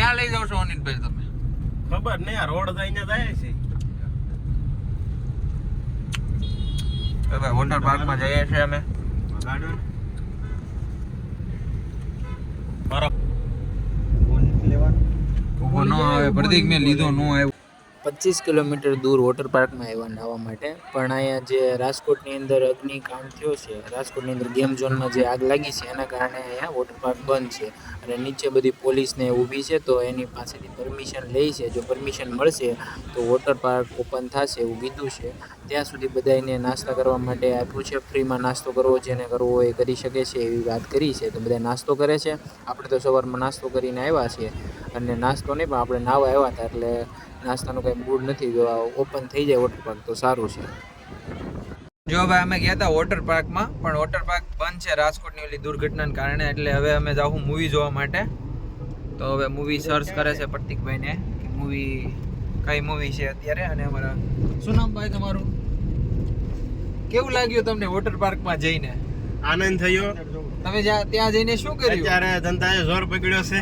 ક્યાં લઈ જાવ છો અનિલભાઈ તમે? ખબર નહીં, આ રોડ જઈને જાય છે. હવે વોટર પાર્કમાં જઈએ છીએ અમે. ઉભો ન આવે પ્રતીક, મેં લીધો ન આવ્યો. 25 કિલોમીટર દૂર વોટર પાર્કમાં આવ્યા નાહવા માટે, પણ અહીંયા જે રાજકોટની અંદર અગ્નિકાંડ થયો છે, રાજકોટની અંદર ગેમ ઝોનમાં જે આગ લાગી છે એના કારણે અહીંયા વોટર પાર્ક બંધ છે અને નીચે બધી પોલીસને ઊભી છે. તો એની પાસેથી પરમિશન લઈ છે. જો પરમિશન મળશે તો વોટર પાર્ક ઓપન થશે એવું કીધું છે. ત્યાં સુધી બધાને નાસ્તા કરવા માટે આપ્યું છે. ફ્રીમાં નાસ્તો કરવો જેને કરવો હોય એ કરી શકે છે એવી વાત કરી છે. તો બધા નાસ્તો કરે છે. આપણે તો સવારમાં નાસ્તો કરીને આવ્યા છીએ અને નાસ્તો નહીં પણ આપણે નાહવા આવ્યા હતા એટલે નાસ્તાનું કંઈ મૂડ નથી. જો ઓપન થઈ જાય વોટર પાર્ક તો સારું છે. જો ભાઈ અમે ગયા હતા વોટર પાર્કમાં, પણ વોટર પાર્ક બંધ છે રાજકોટની ઓલી દુર્ઘટનાને કારણે. એટલે હવે અમે જાઉં મૂવી જોવા માટે. તો હવે મૂવી સર્ચ કરે છે પ્રતિકભાઈને કે મૂવી કઈ મૂવી છે અત્યારે. અને અમારા શું નામ ભાઈ તમારું? કેવું લાગ્યું તમને વોટર પાર્કમાં જઈને? આનંદ થયો. તમે ત્યાં જઈને શું કર્યું? અત્યારે ધંધાએ જોર પકડ્યો છે.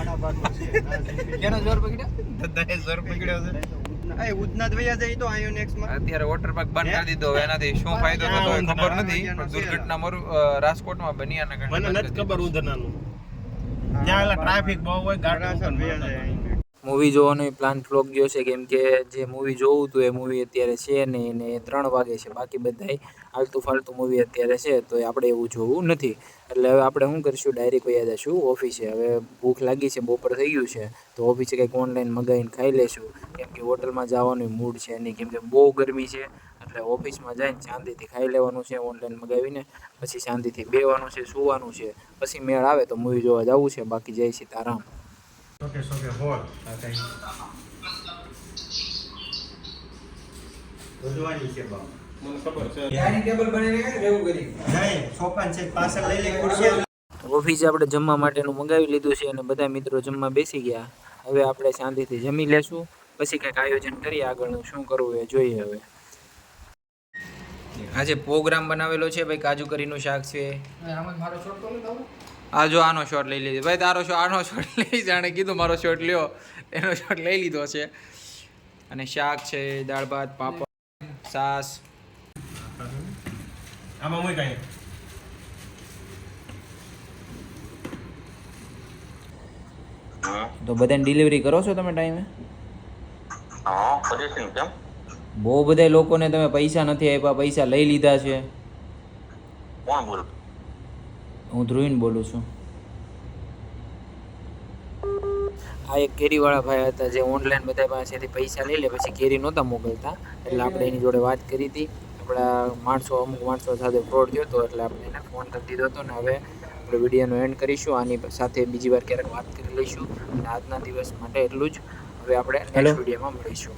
કેનો જોર પકડ્યો? ધંધાએ જોર પકડ્યો છે. અત્યારે વોટર પાર્ક બંધ કરી દીધો. હવે એનાથી શું ફાયદો થતો હોય ખબર નથી, પણ દુર્ઘટના રાજકોટમાં બની આના કારણે મને નથી ખબર ઉધનાનું. ત્યાં ટ્રાફિક બહુ હોય, ગાડી મૂવી જોવાનો પ્લાન ફ્લોપ ગયો છે, કેમ કે જે મૂવી જોવું હતું એ મૂવી અત્યારે છે નહીં ને 3 વાગે છે. બાકી બધા આલતું ફાલતું મૂવી અત્યારે છે, તો આપણે એવું જોવું નથી. એટલે હવે આપણે શું કરીશું, ડાયરેક્ટ વયા જઈશું ઓફિસે. હવે ભૂખ લાગી છે, બપોર થઈ ગયું છે, તો ઓફિસે કંઈક ઓનલાઈન મગાવીને ખાઈ લેશું. કેમ કે હોટલમાં જવાનું મૂડ છે નહીં, કેમ કે બહુ ગરમી છે. એટલે ઓફિસમાં જઈને શાંતિથી ખાઈ લેવાનું છે ઓનલાઈન મગાવીને, પછી શાંતિથી બેવાનું છે, સૂવાનું છે, પછી મેળ આવે તો મૂવી જોવા જવું છે. બાકી જય સીતારામ. સોકે હોલ બધવાની છે બા, મને ખબર છે. ડાઇનિંગ ટેબલ બનાવીને એવું કરી નહીં, સોફા છે પાછળ લઈ લે ખુરશી. ઓફિસે આપણે જમવા માટેનું મંગાવી લીધું છે અને બધા મિત્રો જમવા બેસી ગયા. હવે આપણે શાંતિથી જમી લેશું, પછી કંઈક આયોજન કરીએ આગળનું શું કરવું એ જોઈએ. હવે આજે પ્રોગ્રામ બનાવેલો છે ભાઈ. કાજુ કરીનું શાક છે. આ જો આનો શોટ લઈ લીધો ભાઈ. તારો આનો શોટ લઈ જાણે કીધું મારો શોટ લ્યો, એનો શોટ લઈ લીધો છે. અને શાક છે, દાળ ભાત, પાપડ, છાસ. આમાં મુઈ કાઈ તો બધાને ડિલિવરી કરો છો તમે ટાઈમે? હા, કરી છે કેમ? બહુ બધા લોકોને તમે પૈસા નથી આપ્યા, પૈસા લઈ લીધા છે. કોણ બોલ? હું ધ્રુવીન બોલું છું. આ એક કેરીવાળા ભાઈ હતા જે ઓનલાઈન બધા પાસેથી પૈસા લઈ લે, પછી કેરી નહોતા મોકલતા. એટલે આપણે એની જોડે વાત કરી હતી. આપણા અમુક માણસો સાથે ફ્રોડ થયો હતો, એટલે આપણે એને ફોન કરી દીધો હતો. ને હવે આપણે વિડીયોનો એન્ડ કરીશું. આની સાથે બીજી વાર ક્યારેક વાત કરી લઈશું. અને આજના દિવસ માટે એટલું જ. હવે આપણે નેક્સ્ટ વિડીયોમાં મળીશું.